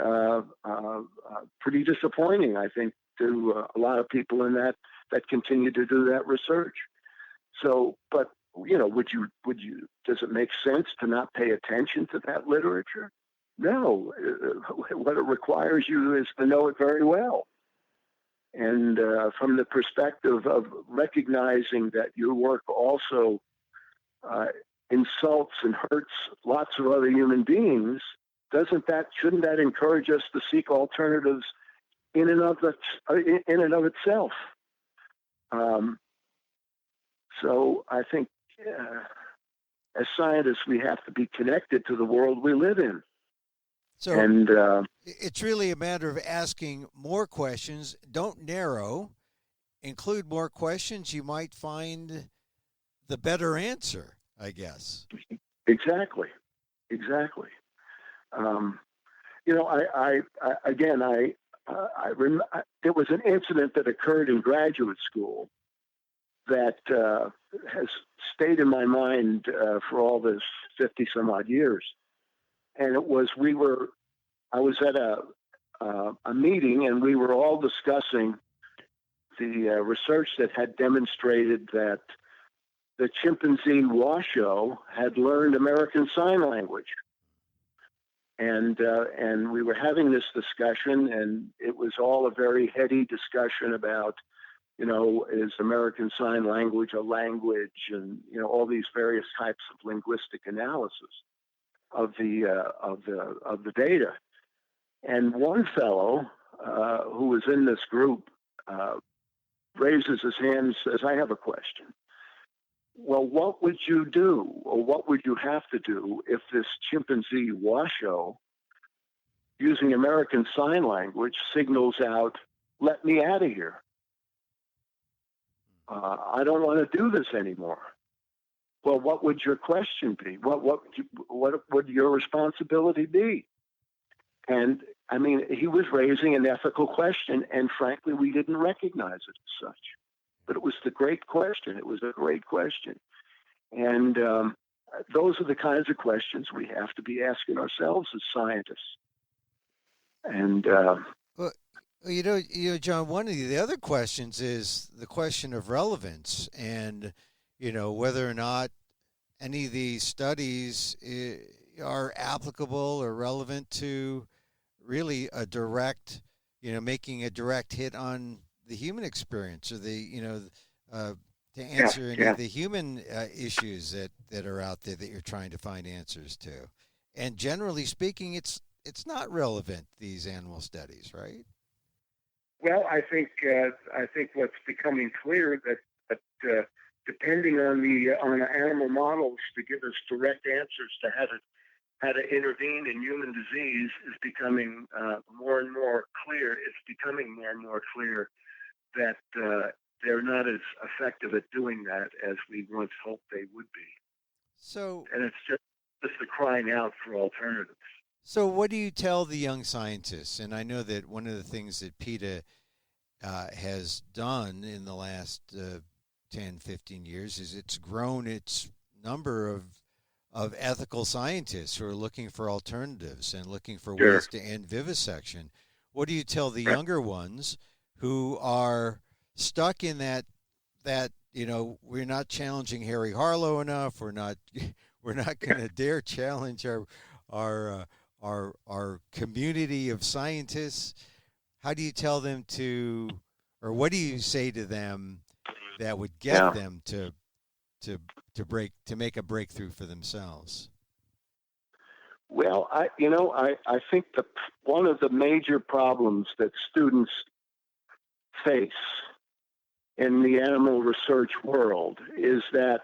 pretty disappointing, I think, to a lot of people in that continue to do that research. So, but, does it make sense to not pay attention to that literature? No. What it requires you is to know it very well. And from the perspective of recognizing that your work also insults and hurts lots of other human beings, shouldn't that encourage us to seek alternatives in and of itself? So I think as scientists, we have to be connected to the world we live in. So it's really a matter of asking more questions. Don't narrow. Include more questions. You might find the better answer, I guess. Exactly. There was an incident that occurred in graduate school that has stayed in my mind for all this 50 some odd years. And it was, I was at a meeting and we were all discussing the research that had demonstrated that the chimpanzee Washoe had learned American Sign Language. And we were having this discussion, and it was all a very heady discussion about, is American Sign Language a language, and all these various types of linguistic analysis of the data. And one fellow who was in this group raises his hand and says, "I have a question." well, what would you do, or what would you have to do if this chimpanzee Washoe, using American Sign Language, signals out, "Let me out of here. I don't want to do this anymore." Well, what would your question be? What would your responsibility be? And I mean, he was raising an ethical question, and frankly, we didn't recognize it as such. But it was the great question. It was a great question. And those are the kinds of questions we have to be asking ourselves as scientists. And Well, John, one of the other questions is the question of relevance, and whether or not any of these studies are applicable or relevant to really a direct, making a direct hit on the human experience, or to answer any of the human issues that are out there that you're trying to find answers to. And generally speaking, it's not relevant, these animal studies, right? Well, I think what's becoming clear that depending on the animal models to give us direct answers to how to intervene in human disease is becoming more and more clear. It's becoming more and more clear that they're not as effective at doing that as we once hoped they would be. So, and it's just the crying out for alternatives. So what do you tell the young scientists? And I know that one of the things that PETA has done in the last 10, 15 years is it's grown its number of ethical scientists who are looking for alternatives and looking for ways to end vivisection. What do you tell the younger ones who are stuck in that we're not challenging Harry Harlow enough, we're not going to dare challenge our community of scientists? How do you tell them to, or what do you say to them that would get them to make a breakthrough for themselves? Well, I think one of the major problems that students face in the animal research world is that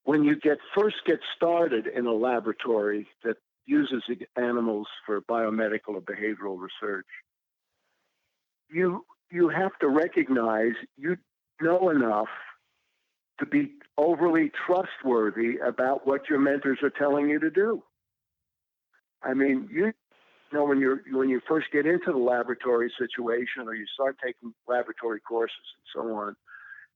when you first get started in a laboratory that uses animals for biomedical or behavioral research, you have to recognize you know enough to be overly trustworthy about what your mentors are telling you to do. I mean, when you first get into the laboratory situation, or you start taking laboratory courses and so on,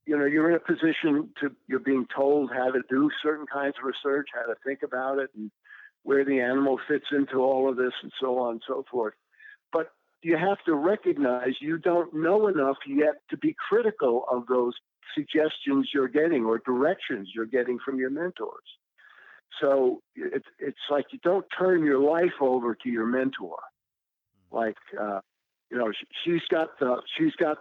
you're in a position you're being told how to do certain kinds of research, how to think about it, and where the animal fits into all of this, and so on and so forth. But you have to recognize you don't know enough yet to be critical of those suggestions you're getting or directions you're getting from your mentors. So it's like you don't turn your life over to your mentor. Like, she's got the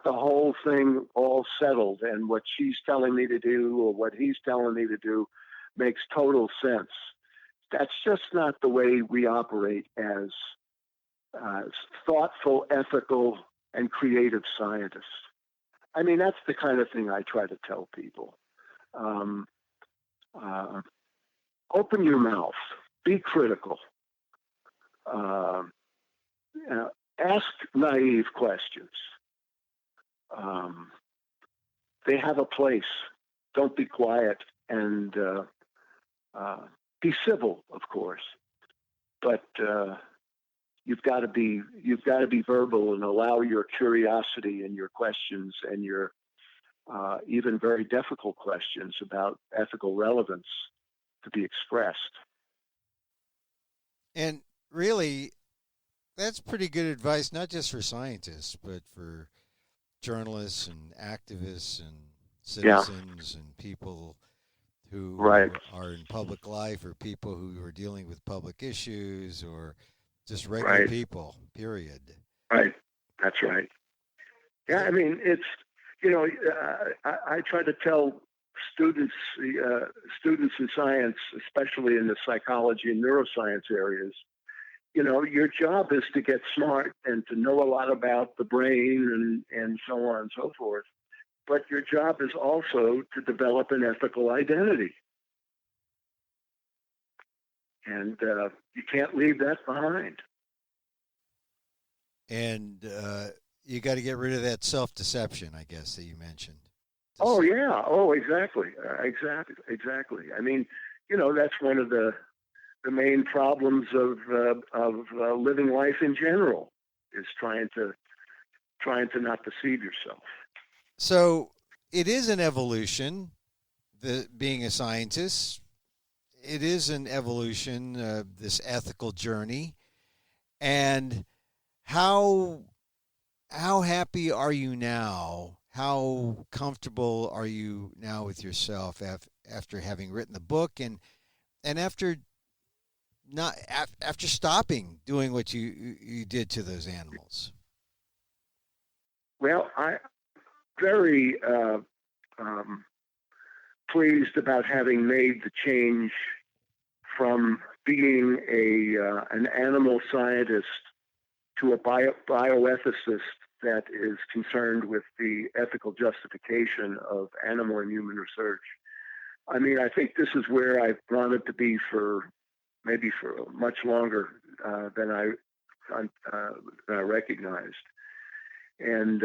whole thing all settled, and what she's telling me to do or what he's telling me to do makes total sense. That's just not the way we operate as thoughtful, ethical, and creative scientists. I mean, that's the kind of thing I try to tell people. Open your mouth. Be critical. Ask naive questions. They have a place. Don't be quiet, and be civil, of course. But you've got to be verbal and allow your curiosity and your questions and your even very difficult questions about ethical relevance to be expressed. And really, that's pretty good advice, not just for scientists, but for journalists and activists and citizens and people who are in public life, or people who are dealing with public issues, or just regular people, period. Right. That's right. Yeah, I mean, it's, I try to tell students in science, especially in the psychology and neuroscience areas, your job is to get smart and to know a lot about the brain and so on and so forth. but your job is also to develop an ethical identity. And you can't leave that behind. And you got to get rid of that self-deception, I guess, that you mentioned. Oh, yeah. Oh, exactly. Exactly. I mean, that's one of the main problems of living life in general, is trying to not deceive yourself. So it is an evolution, being a scientist. It is an evolution, this ethical journey. And how happy are you now? How comfortable are you now with yourself after having written the book and after after stopping doing what you did to those animals? Well, I'm very pleased about having made the change from being an animal scientist to a bioethicist that is concerned with the ethical justification of animal and human research. I mean, I think this is where I've wanted to be for much longer than I recognized. And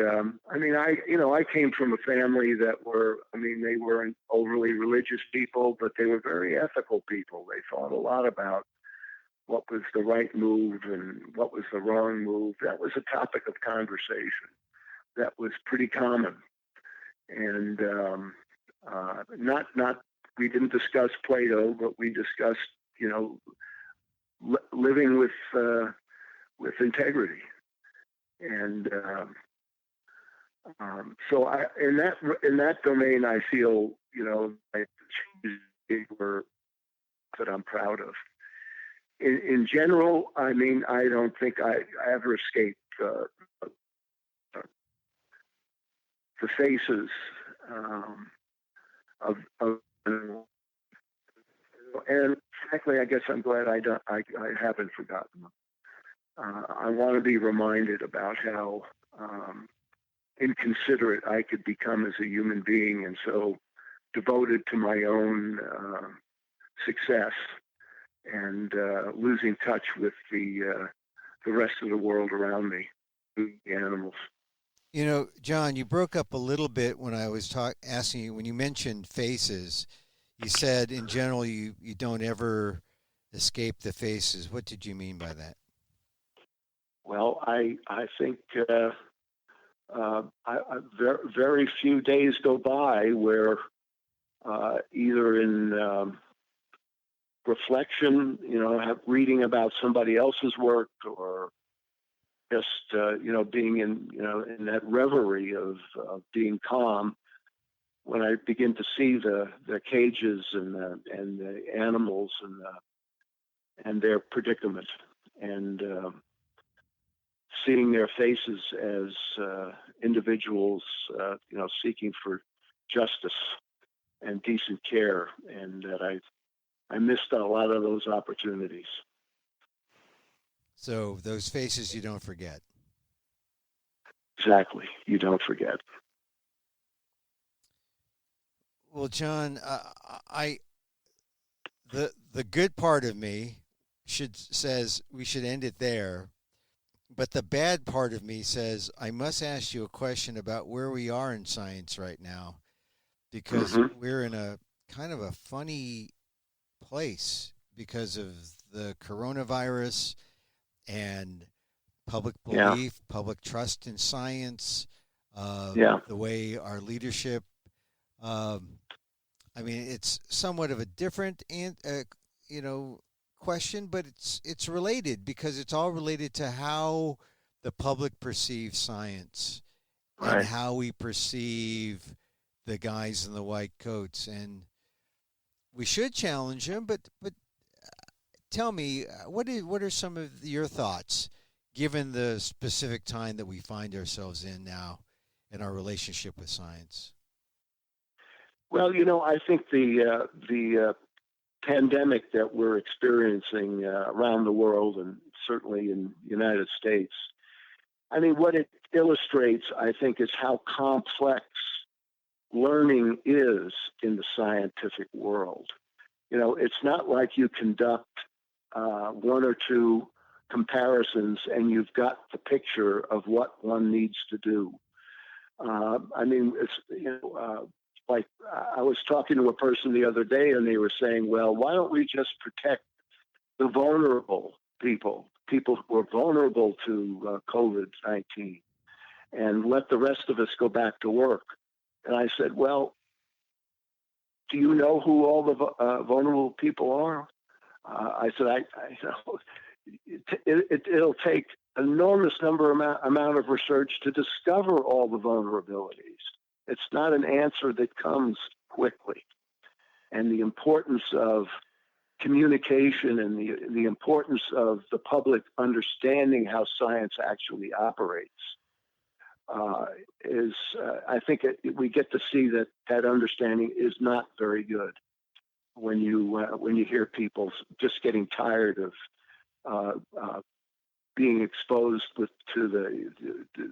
I mean, I came from a family that they weren't overly religious people, but they were very ethical people. They thought a lot about what was the right move and what was the wrong move. That was a topic of conversation that was pretty common. And we didn't discuss Plato, but we discussed, living with integrity. And so in that domain, I feel, that I'm proud of. In general, I mean, I don't think I ever escaped the faces of and frankly, I guess I'm glad I haven't forgotten them. I want to be reminded about how inconsiderate I could become as a human being, and so devoted to my own success, and losing touch with the rest of the world around me, the animals. John, you broke up a little bit when I was asking you, when you mentioned faces. You said in general you don't ever escape the faces. What did you mean by that? Well, I think very few days go by where either in reflection, reading about somebody else's work, or just being in that reverie of being calm, when I begin to see the cages and the animals and their predicament, and seeing their faces as individuals, seeking for justice and decent care, and that I missed a lot of those opportunities. So those faces you don't forget. Exactly, you don't forget. Well, John, the good part of me says we should end it there, but the bad part of me says I must ask you a question about where we are in science right now, because we're in a kind of a funny place because of the coronavirus and public belief, public trust in science, the way our leadership. I mean, it's somewhat of a different, question, but it's related, because it's all related to how the public perceives science, right, and how we perceive the guys in the white coats. And we should challenge them, but tell me, what are some of your thoughts, given the specific time that we find ourselves in now in our relationship with science? Well, I think the pandemic that we're experiencing around the world, and certainly in the United States, I mean, what it illustrates, I think, is how complex learning is in the scientific world. It's not like you conduct one or two comparisons and you've got the picture of what one needs to do. Like I was talking to a person the other day and they were saying, well, why don't we just protect the vulnerable people who are vulnerable to COVID-19 and let the rest of us go back to work? And I said, well, do you know who all the vulnerable people are? I said, I know it'll take an enormous amount of research to discover all the vulnerabilities. It's not an answer that comes quickly. And the importance of communication and the importance of the public understanding how science actually operates I think we get to see that understanding is not very good when you hear people just getting tired of being exposed to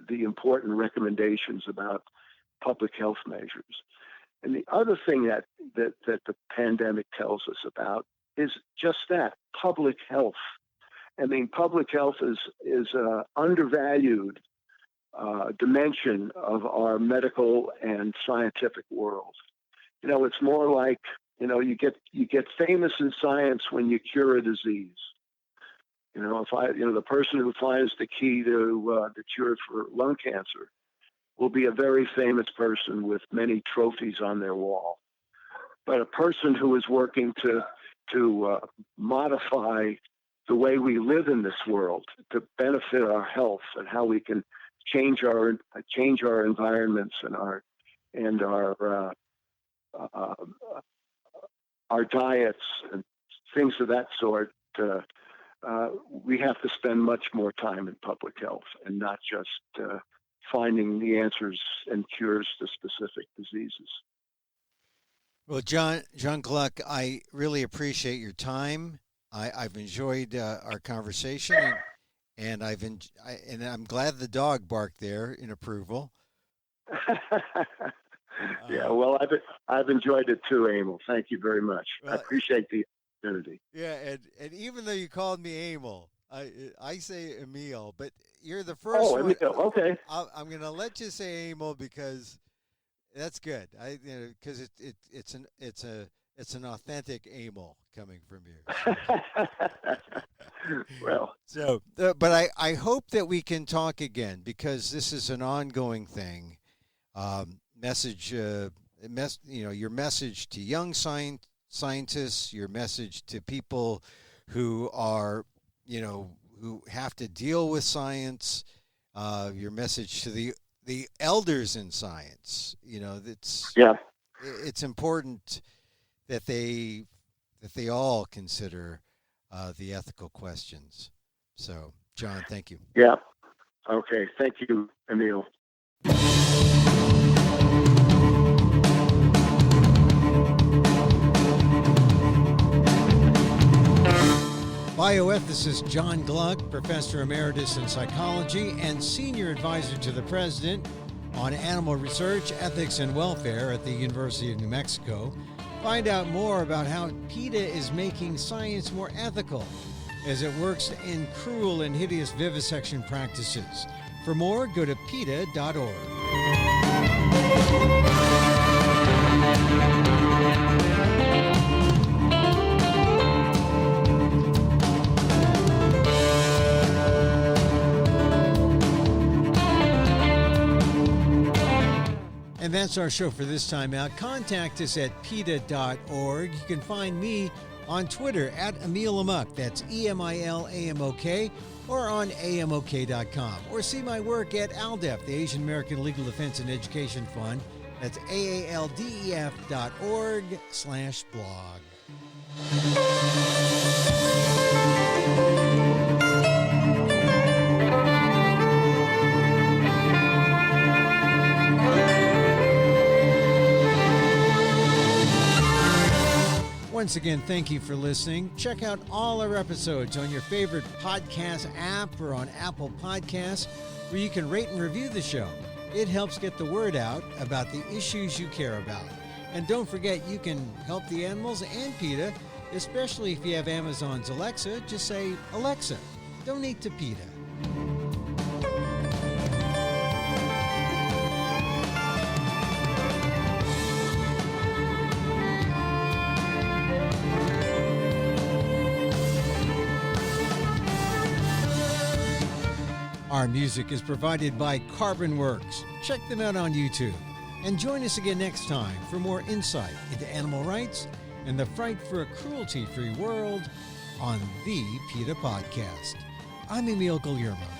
the important recommendations about public health measures. And the other thing that the pandemic tells us about is just that, public health. I mean, public health is an undervalued dimension of our medical and scientific world. It's more like, you get famous in science when you cure a disease. The person who finds the key to the cure for lung cancer will be a very famous person with many trophies on their wall. But a person who is working to modify the way we live in this world to benefit our health and how we can change our environments and our diets and things of that sort. We have to spend much more time in public health and not just finding the answers and cures to specific diseases. Well, John Gluck, I really appreciate your time. I've enjoyed our conversation, and I'm glad the dog barked there in approval. Yeah, well, I've enjoyed it too, Emil. Thank you very much. Well, I appreciate the opportunity. Yeah, and even though you called me Emil, I say Emil, but you're the first one. Emil, okay. I'm going to let you say Emil because that's good. Because it's an authentic Emil coming from you. Well, but I hope that we can talk again because this is an ongoing thing. Your message to young scientists, your message to people who are, who have to deal with science, your message to the elders in science. It's important that they all consider the ethical questions. So, John, thank you. Yeah. Okay. Thank you, Emil. Bioethicist John Gluck, Professor Emeritus in Psychology and Senior Advisor to the President on Animal Research, Ethics, and Welfare at the University of New Mexico. Find out more about how PETA is making science more ethical as it works to end cruel and hideous vivisection practices. For more, go to PETA.org. And that's our show for this time out. Contact us at PETA.org. You can find me on Twitter at Emil Amok. That's EMILAMOK, or on AMOK.com. Or see my work at ALDEF, the Asian American Legal Defense and Education Fund. That's AALDEF.org/blog. Once again, thank you for listening. Check out all our episodes on your favorite podcast app or on Apple Podcasts, where you can rate and review the show. It helps get the word out about the issues you care about. And don't forget, you can help the animals and PETA, especially if you have Amazon's Alexa. Just say, Alexa, donate to PETA. Our music is provided by Carbon Works. Check them out on YouTube. And join us again next time for more insight into animal rights and the fight for a cruelty-free world on the PETA Podcast. I'm Emil Guillermo.